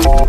Hello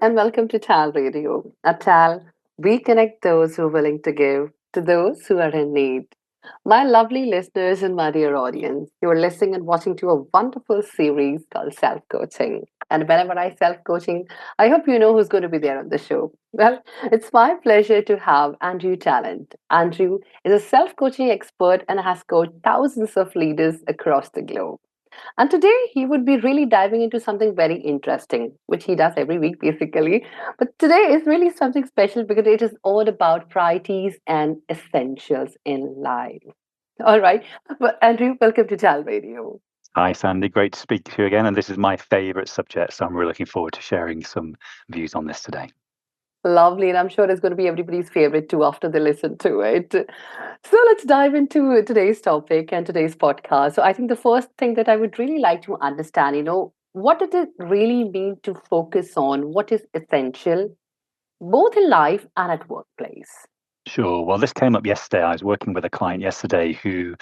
and welcome to TAL Radio. At TAL, we connect those who are willing to give to those who are in need. My lovely listeners and my dear audience, you are listening and watching to a wonderful series called Self Coaching. And whenever I self coaching, I hope you know who's going to be there on the show. Well, it's my pleasure to have Andrew Talent. Andrew is a self coaching expert and has coached thousands of leaders across the globe. And today he would be really diving into something very interesting, which he does every week basically. But today is really something special because it is all about priorities and essentials in life. All right. Well, Andrew, welcome to Tal Radio. Hi, Sandy. Great to speak to you again. And this is my favorite subject. So I'm really looking forward to sharing some views on this today. Lovely. And I'm sure it's going to be everybody's favorite too after they listen to it. So let's dive into today's topic and today's podcast. So I think the first thing that I would really like to understand, what does it really mean to focus on what is essential, both in life and at workplace? Sure. Well, this came up yesterday. I was working with a client yesterday who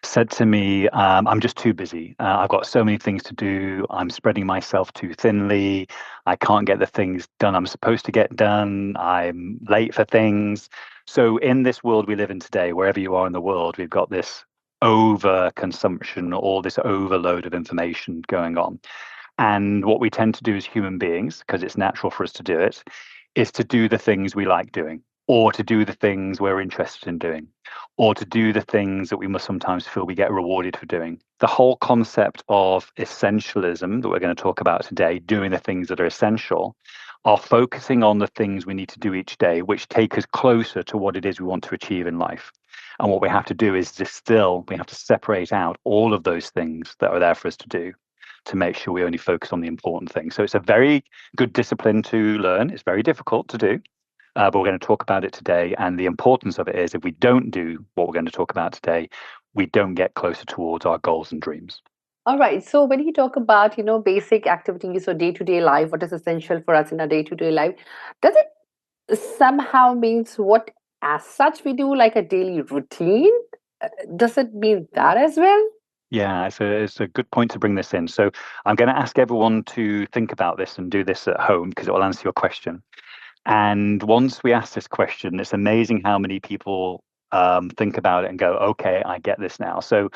said to me, I'm just too busy. I've got so many things to do. I'm spreading myself too thinly. I can't get the things done I'm supposed to get done. I'm late for things. So in this world we live in today, wherever you are in the world, we've got this over consumption, all this overload of information going on. And what we tend to do as human beings, because it's natural for us to do it, is to do the things we like doing, or to do the things we're interested in doing, or to do the things that we must sometimes feel we get rewarded for doing. The whole concept of essentialism that we're going to talk about today, doing the things that are essential, are focusing on the things we need to do each day, which take us closer to what it is we want to achieve in life. And what we have to do is we have to separate out all of those things that are there for us to do to make sure we only focus on the important things. So it's a very good discipline to learn. It's very difficult to do. But we're going to talk about it today. And the importance of it is if we don't do what we're going to talk about today, we don't get closer towards our goals and dreams. All right. So when you talk about, basic activities or day-to-day life, what is essential for us in our day-to-day life, does it somehow means what as such we do like a daily routine? Does it mean that as well? Yeah, it's a good point to bring this in. So I'm going to ask everyone to think about this and do this at home because it will answer your question. And once we ask this question, it's amazing how many people think about it and go, okay, I get this now. So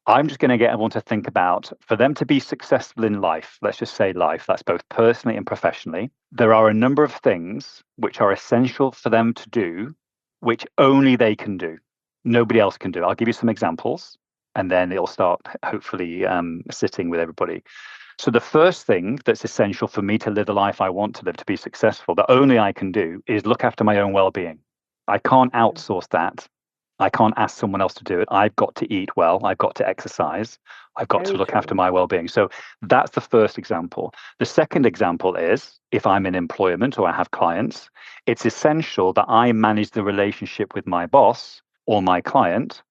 I'm just going to get everyone to think about, for them to be successful in life, let's just say life, that's both personally and professionally, there are a number of things which are essential for them to do, which only they can do. Nobody else can do. I'll give you some examples, and then it'll start hopefully sitting with everybody. So the first thing that's essential for me to live the life I want to live, to be successful, that only I can do, is look after my own well-being. I can't outsource that. I can't ask someone else to do it. I've got to eat well. I've got to exercise. I've got to Very look after true. my well-being. So that's the first example. The second example is if I'm in employment or I have clients, it's essential that I manage the relationship with my boss or my client,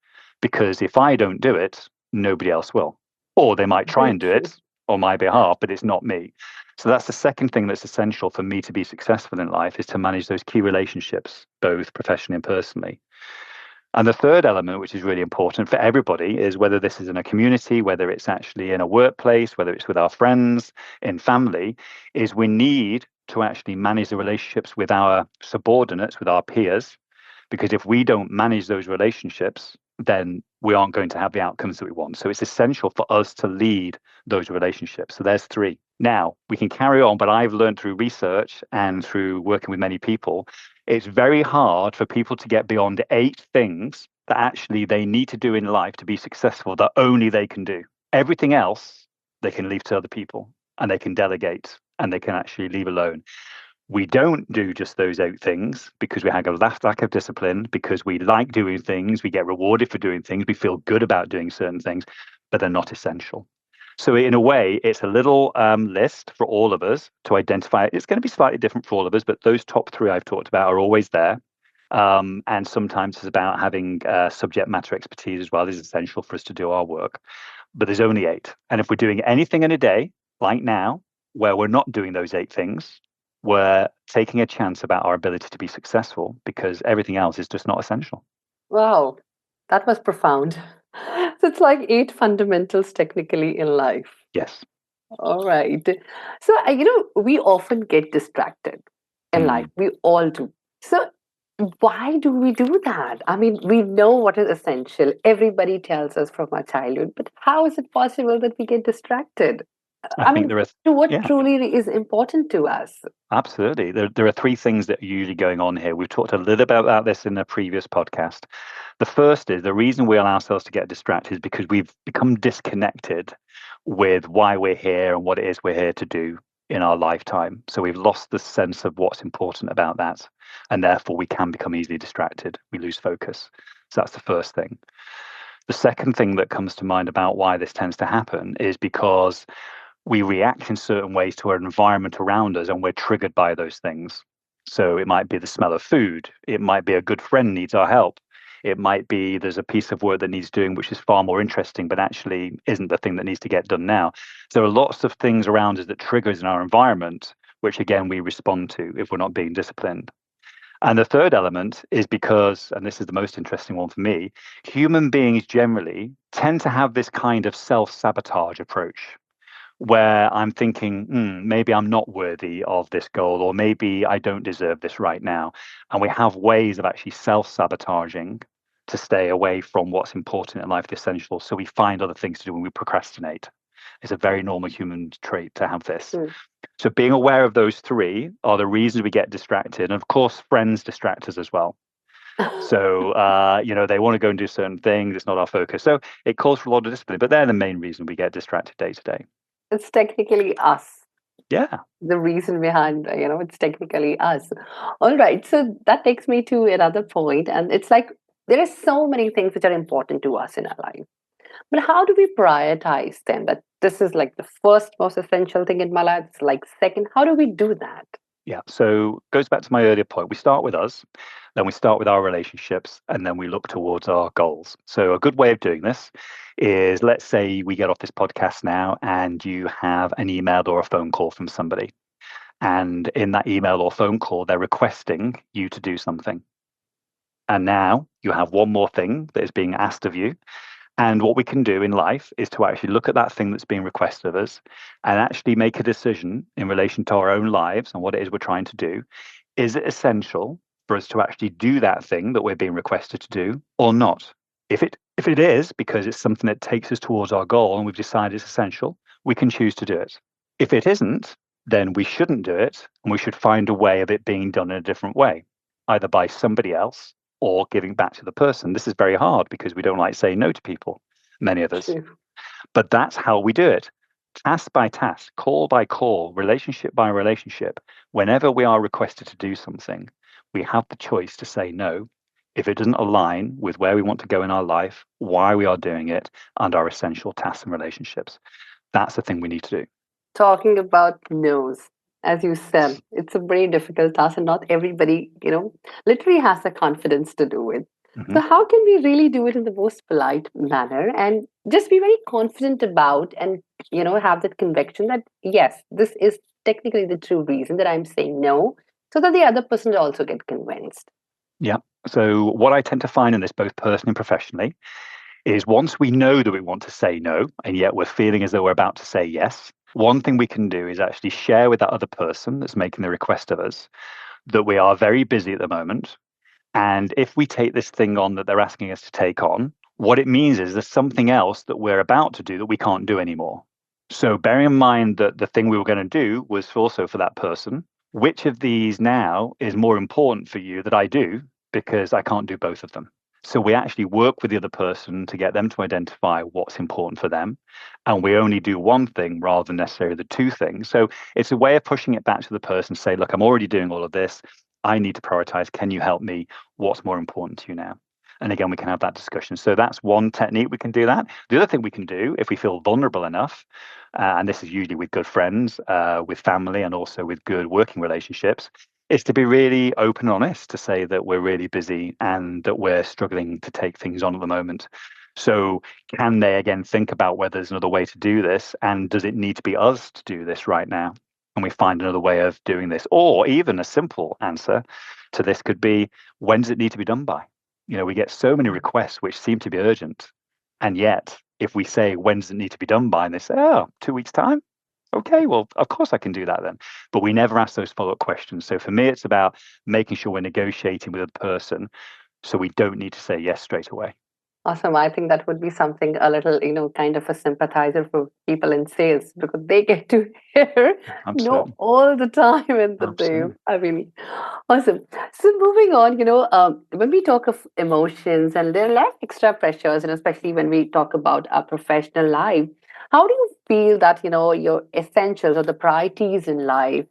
because if I don't do it, nobody else will. Or they might try Very and do true. it on my behalf, but it's not me. So that's the second thing that's essential for me to be successful in life, is to manage those key relationships, both professionally and personally. And the third element, which is really important for everybody, is whether this is in a community, whether it's actually in a workplace, whether it's with our friends, in family, is we need to actually manage the relationships with our subordinates, with our peers, because if we don't manage those relationships, then we aren't going to have the outcomes that we want. So it's essential for us to lead those relationships. So there's three. Now, we can carry on, but I've learned through research and through working with many people, it's very hard for people to get beyond 8 things that actually they need to do in life to be successful that only they can do. Everything else they can leave to other people, and they can delegate, and they can actually leave alone. We don't do just those 8 things because we have a lack of discipline, because we like doing things, we get rewarded for doing things, we feel good about doing certain things, but they're not essential. So in a way, it's a little list for all of us to identify. It's going to be slightly different for all of us, but those top 3 I've talked about are always there. And sometimes it's about having subject matter expertise as well. This is essential for us to do our work. But there's only 8. And if we're doing anything in a day, like now, where we're not doing those 8 things, we're taking a chance about our ability to be successful, because everything else is just not essential. Wow. That was profound. So it's like eight fundamentals technically in life. Yes. All right. So, we often get distracted in life. Mm. We all do. So, why do we do that? I mean, we know what is essential. Everybody tells us from our childhood, but how is it possible that we get distracted? I I think mean, there are, to what yeah, truly is important to us? absolutely. There are three things that are usually going on here. We've talked a little bit about this in a previous podcast. The first is the reason we allow ourselves to get distracted is because we've become disconnected with why we're here and what it is we're here to do in our lifetime. So we've lost the sense of what's important about that. And therefore, we can become easily distracted. We lose focus. So that's the first thing. The second thing that comes to mind about why this tends to happen is because we react in certain ways to our environment around us and we're triggered by those things. So it might be the smell of food. It might be a good friend needs our help. It might be there's a piece of work that needs doing which is far more interesting, but actually isn't the thing that needs to get done now. So there are lots of things around us that triggers in our environment, which again we respond to if we're not being disciplined. And the third element is because, and this is the most interesting one for me, human beings generally tend to have this kind of self sabotage approach where I'm thinking, maybe I'm not worthy of this goal, or maybe I don't deserve this right now. And we have ways of actually self sabotaging to stay away from what's important in life, the essential. So we find other things to do when we procrastinate. It's a very normal human trait to have this. Mm. So being aware of those three are the reasons we get distracted. And of course, friends distract us as well. So, they want to go and do certain things. It's not our focus. So it calls for a lot of discipline, but they're the main reason we get distracted day to day. It's technically us. Yeah. The reason behind, it's technically us. All right. So that takes me to another point, and it's like there are so many things which are important to us in our life. But how do we prioritize them? That this is like the first most essential thing in my life. It's like second. How do we do that? Yeah. So goes back to my earlier point. We start with us, then we start with our relationships, and then we look towards our goals. So a good way of doing this is, let's say we get off this podcast now and you have an email or a phone call from somebody. And in that email or phone call, they're requesting you to do something. And now you have one more thing that is being asked of you. And what we can do in life is to actually look at that thing that's being requested of us and actually make a decision in relation to our own lives and what it is we're trying to do. Is it essential for us to actually do that thing that we're being requested to do or not? If it is, because it's something that takes us towards our goal and we've decided it's essential, we can choose to do it. If it isn't, then we shouldn't do it and we should find a way of it being done in a different way, either by somebody else or giving back to the person. This is very hard because we don't like saying no to people, many of us. True. But that's how we do it. Task by task, call by call, relationship by relationship. Whenever we are requested to do something, we have the choice to say no if it doesn't align with where we want to go in our life, why we are doing it, and our essential tasks and relationships. That's the thing we need to do. Talking about no's, as you said, it's a very difficult task, and not everybody, literally has the confidence to do it. Hmm. So, how can we really do it in the most polite manner and just be very confident about and, have that conviction that, yes, this is technically the true reason that I'm saying no, so that the other person will also get convinced? Yeah. So, what I tend to find in this, both personally and professionally, is once we know that we want to say no, and yet we're feeling as though we're about to say yes, one thing we can do is actually share with that other person that's making the request of us that we are very busy at the moment. And if we take this thing on that they're asking us to take on, what it means is there's something else that we're about to do that we can't do anymore. So bearing in mind that the thing we were going to do was also for that person, which of these now is more important for you that I do because I can't do both of them? So we actually work with the other person to get them to identify what's important for them. And we only do one thing rather than necessarily the two things. So it's a way of pushing it back to the person, say, look, I'm already doing all of this. I need to prioritize. Can you help me? What's more important to you now? And again, we can have that discussion. So that's one technique we can do that. The other thing we can do, if we feel vulnerable enough, and this is usually with good friends, with family, and also with good working relationships, is to be really open and honest to say that we're really busy and that we're struggling to take things on at the moment. So can they again think about whether there's another way to do this? And does it need to be us to do this right now? And we find another way of doing this? Or even a simple answer to this could be, when does it need to be done by? We get so many requests which seem to be urgent. And yet, if we say, when does it need to be done by? And they say, oh, 2 weeks' time. Okay, well, of course I can do that then. But we never ask those follow-up questions. So for me, it's about making sure we're negotiating with a person so we don't need to say yes straight away. Awesome. I think that would be something a little, kind of a sympathizer for people in sales because they get to hear no Absolutely. all the time in the day. Absolutely. I mean, awesome. So moving on, when we talk of emotions and there are a lot of extra pressures, and especially when we talk about our professional life, how do you feel that, your essentials or the priorities in life,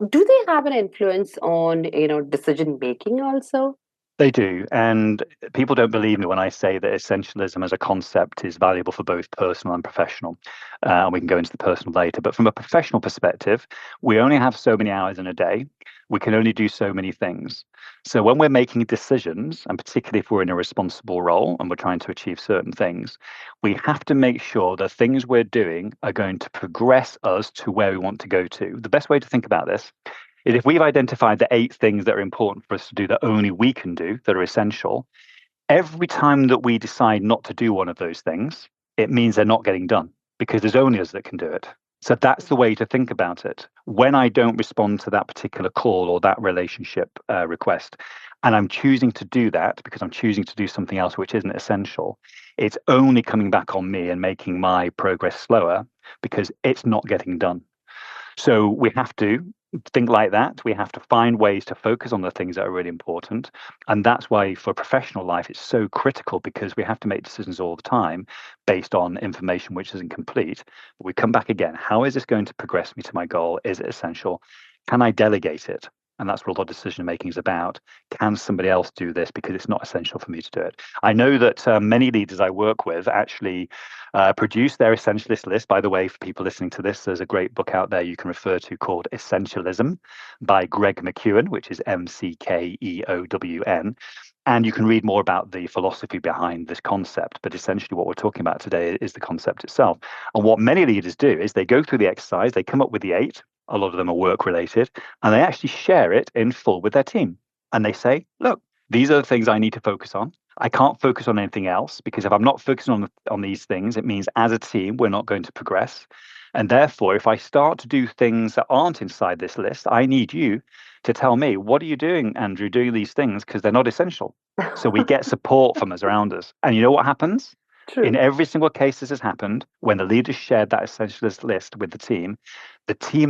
do they have an influence on, decision making also? They do. And people don't believe me when I say that essentialism as a concept is valuable for both personal and professional. And we can go into the personal later. But from a professional perspective, we only have so many hours in a day. We can only do so many things. So when we're making decisions, and particularly if we're in a responsible role and we're trying to achieve certain things, we have to make sure the things we're doing are going to progress us to where we want to go to. The best way to think about this is if we've identified the 8 things that are important for us to do that only we can do, that are essential, every time that we decide not to do one of those things, it means they're not getting done because there's only us that can do it. So that's the way to think about it. When I don't respond to that particular call or that relationship request, and I'm choosing to do that because I'm choosing to do something else which isn't essential, it's only coming back on me and making my progress slower because it's not getting done. So we have to think like that. We have to find ways to focus on the things that are really important. And that's why for professional life, it's so critical because we have to make decisions all the time based on information which isn't complete. But we come back again. How is this going to progress me to my goal? Is it essential? Can I delegate it? And that's what a lot of decision making is about. Can somebody else do this because it's not essential for me to do it? I know that many leaders I work with actually produce their essentialist list. By the way, for people listening to this, there's a great book out there you can refer to called Essentialism by Greg McKeown, which is McKeown. And you can read more about the philosophy behind this concept. But essentially, what we're talking about today is the concept itself. And what many leaders do is they go through the exercise, they come up with the 8. A lot of them are work related, and they actually share it in full with their team. And they say, look, these are the things I need to focus on. I can't focus on anything else because if I'm not focusing on these things, it means as a team, we're not going to progress. And therefore, if I start to do things that aren't inside this list, I need you to tell me, what are you doing, Andrew, doing these things because they're not essential. So we get support from us around us. And you know what happens? In True. every single case this has happened, when the leaders shared that essentialist list with the team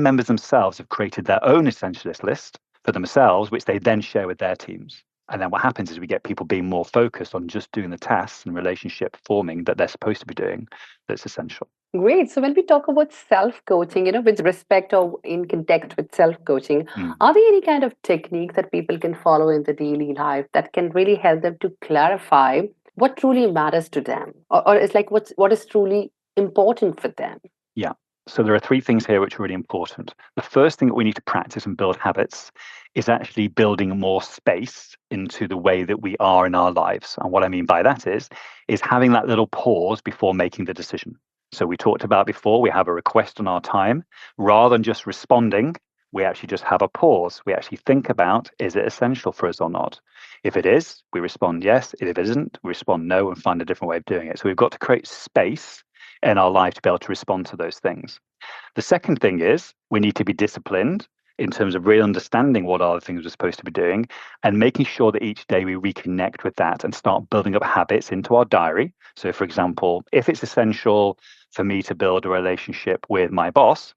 members themselves have created their own essentialist list for themselves, which they then share with their teams. And then what happens is we get people being more focused on just doing the tasks and relationship forming that they're supposed to be doing that's essential. Great. So when we talk about self-coaching, with respect or in context with self-coaching, Mm. are there any kind of technique that people can follow in the daily life that can really help them to clarify what truly matters to them? Or it's like what is truly important for them? Yeah. So there are 3 things here which are really important. The first thing that we need to practice and build habits is actually building more space into the way that we are in our lives. And what I mean by that is having that little pause before making the decision. So we talked about before, we have a request on our time. Rather than just responding, we actually just have a pause. We actually think about, is it essential for us or not? If it is, we respond yes. If it isn't, we respond no and find a different way of doing it. So we've got to create space in our life to be able to respond to those things. The second thing is we need to be disciplined in terms of really understanding what are the things we're supposed to be doing and making sure that each day we reconnect with that and start building up habits into our diary. So, for example, if it's essential for me to build a relationship with my boss,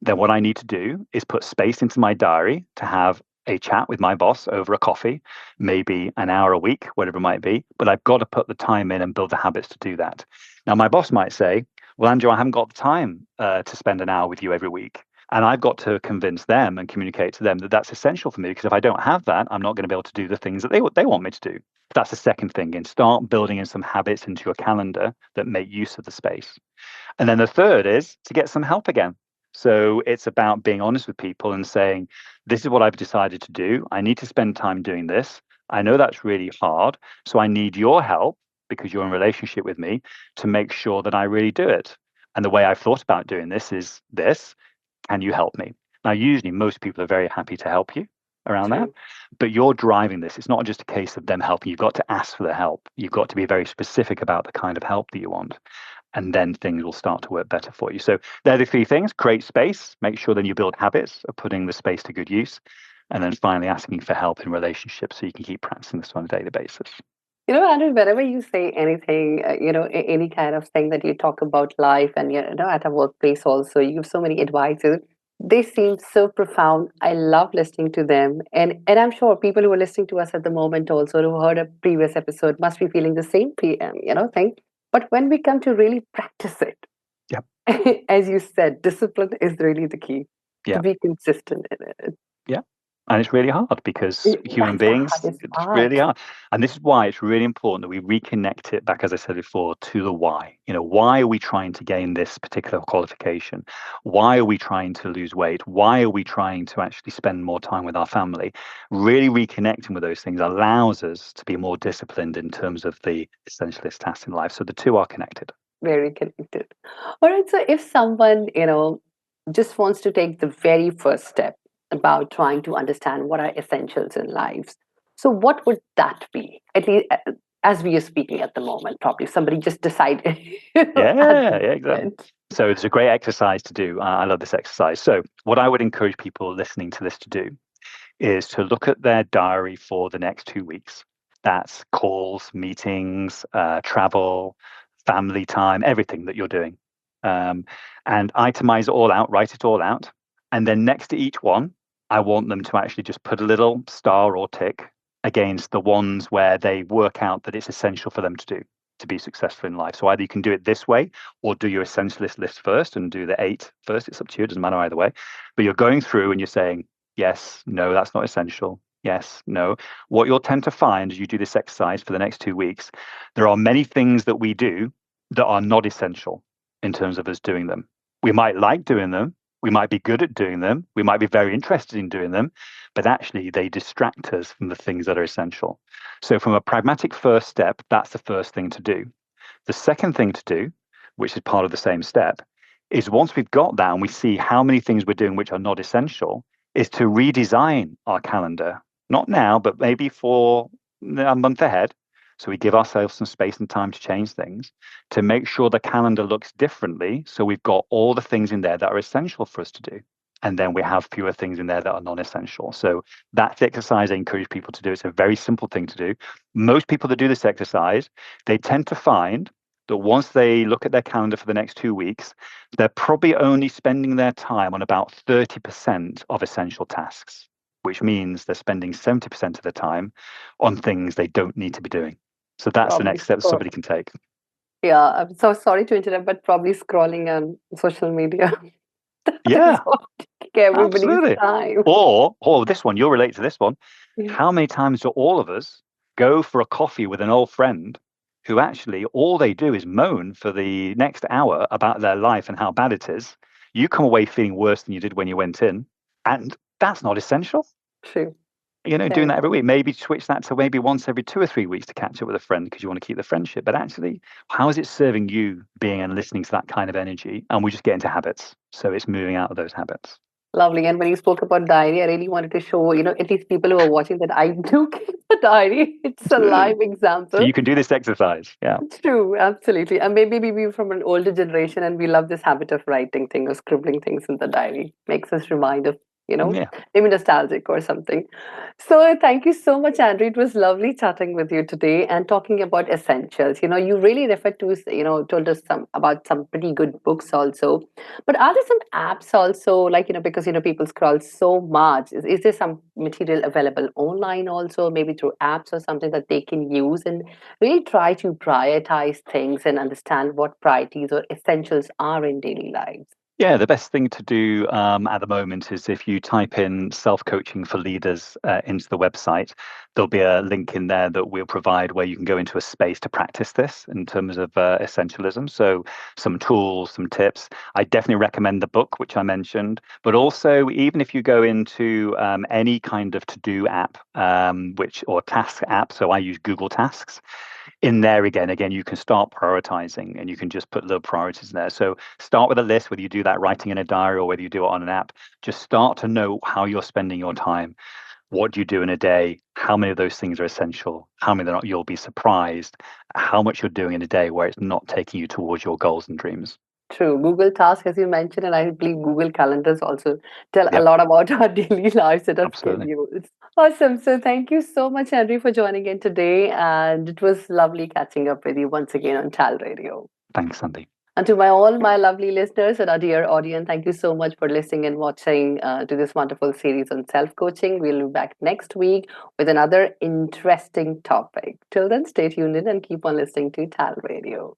then what I need to do is put space into my diary to have a chat with my boss over a coffee, maybe an hour a week, whatever it might be. But I've got to put the time in and build the habits to do that. Now, my boss might say, well, Andrew, I haven't got the time to spend an hour with you every week. And I've got to convince them and communicate to them that that's essential for me, because if I don't have that, I'm not going to be able to do the things that they want me to do. That's the second thing, and start building in some habits into your calendar that make use of the space. And then the third is to get some help again. So it's about being honest with people and saying, this is what I've decided to do. I need to spend time doing this. I know that's really hard. So I need your help, because you're in relationship with me, to make sure that I really do it. And the way I've thought about doing this is this. Can you help me? Now, usually most people are very happy to help you. around that. True. But you're driving this. It's not just a case of them helping. You've got to ask for the help. You've got to be very specific about the kind of help that you want. And then things will start to work better for you. So they're the three things: create space, make sure then you build habits of putting the space to good use, and then finally asking for help in relationships so you can keep practicing this on a daily basis. Andrew, whenever you say anything, any kind of thing that you talk about life and, at a workplace also, you give so many advices. They seem so profound. I love listening to them. And I'm sure people who are listening to us at the moment also, who heard a previous episode, must be feeling the same, thing. But when we come to really practice it, Yeah. as you said, discipline is really the key to Yeah. be consistent in it. Yeah. And it's really hard because human That's the beings, hardest it's really part. hard. And this is why it's really important that we reconnect it back, as I said before, to the why. Why are we trying to gain this particular qualification? Why are we trying to lose weight? Why are we trying to actually spend more time with our family? Really reconnecting with those things allows us to be more disciplined in terms of the essentialist tasks in life. So the two are connected. Very connected. All right. So if someone, just wants to take the very first step about trying to understand what are essentials in lives, so what would that be? At least as we are speaking at the moment, probably somebody just decided at Yeah, the yeah, exactly. moment. So it's a great exercise to do. I love this exercise. So what I would encourage people listening to this to do is to look at their diary for the next 2 weeks. That's calls, meetings, travel, family time, everything that you're doing. And itemize it all out, write it all out. And then next to each one, I want them to actually just put a little star or tick against the ones where they work out that it's essential for them to do to be successful in life. So either you can do it this way or do your essentialist list first and do the 8 first. It's up to you. It doesn't matter either way. But you're going through and you're saying, yes, no, that's not essential. Yes, no. What you'll tend to find as you do this exercise for the next 2 weeks, there are many things that we do that are not essential in terms of us doing them. We might like doing them. We might be good at doing them. We might be very interested in doing them, but actually they distract us from the things that are essential. So, from a pragmatic first step, that's the first thing to do. The second thing to do, which is part of the same step, is once we've got that and we see how many things we're doing which are not essential, is to redesign our calendar. Not now, but maybe for a month ahead. So we give ourselves some space and time to change things to make sure the calendar looks differently. So we've got all the things in there that are essential for us to do. And then we have fewer things in there that are non-essential. So that's the exercise I encourage people to do. It's a very simple thing to do. Most people that do this exercise, they tend to find that once they look at their calendar for the next 2 weeks, they're probably only spending their time on about 30% of essential tasks, which means they're spending 70% of the time on things they don't need to be doing. So that's the Probably next step that scroll. somebody can take. Yeah, I'm so sorry to interrupt, but probably scrolling on social media. That is Yeah, what taking everybody's absolutely. time. Or this one, you'll relate to this one. Yeah, How many times do all of us go for a coffee with an old friend who actually all they do is moan for the next hour about their life and how bad it is? You come away feeling worse than you did when you went in. And that's not essential. true. Doing Very that every true. week. Maybe switch that to maybe once every 2 or 3 weeks to catch up with a friend because you want to keep the friendship. But actually, how is it serving you being and listening to that kind of energy? And we just get into habits. So it's moving out of those habits. Lovely. And when you spoke about diary, I really wanted to show, at least people who are watching that I do keep a diary. It's a Absolutely. live So example. you can do this exercise. Yeah. True, absolutely. And maybe we're from an older generation and we love this habit of writing things or scribbling things in the diary. Makes us remind of, Yeah. maybe nostalgic or something. So thank you so much, Andrew. It was lovely chatting with you today and talking about essentials. You really referred to, told us some about some pretty good books also. But are there some apps also, like, because, people scroll so much. Is there some material available online also, maybe through apps or something that they can use and really try to prioritize things and understand what priorities or essentials are in daily lives? Yeah, the best thing to do at the moment is if you type in self-coaching for leaders into the website, there'll be a link in there that we'll provide where you can go into a space to practice this in terms of essentialism. So some tools, some tips. I definitely recommend the book, which I mentioned, but also even if you go into any kind of to-do app, or task app, so I use Google Tasks, in there again you can start prioritizing and you can just put little priorities in there. So start with a list, whether you do that writing in a diary or whether you do it on an app. Just start to know how you're spending your time. What do you do in a day? How many of those things are essential? How many are not? You'll be surprised how much you're doing in a day where it's not taking you towards your goals and dreams. True. Google Tasks, as you mentioned, and I believe Google Calendars also tell a Yep, lot about our daily lives and our absolutely. schedules. Awesome. So thank you so much, Andrew, for joining in today. And it was lovely catching up with you once again on Tal Radio. Thanks, Sandy. And to all my lovely listeners and our dear audience, thank you so much for listening and watching to this wonderful series on self-coaching. We'll be back next week with another interesting topic. Till then, stay tuned in and keep on listening to Tal Radio.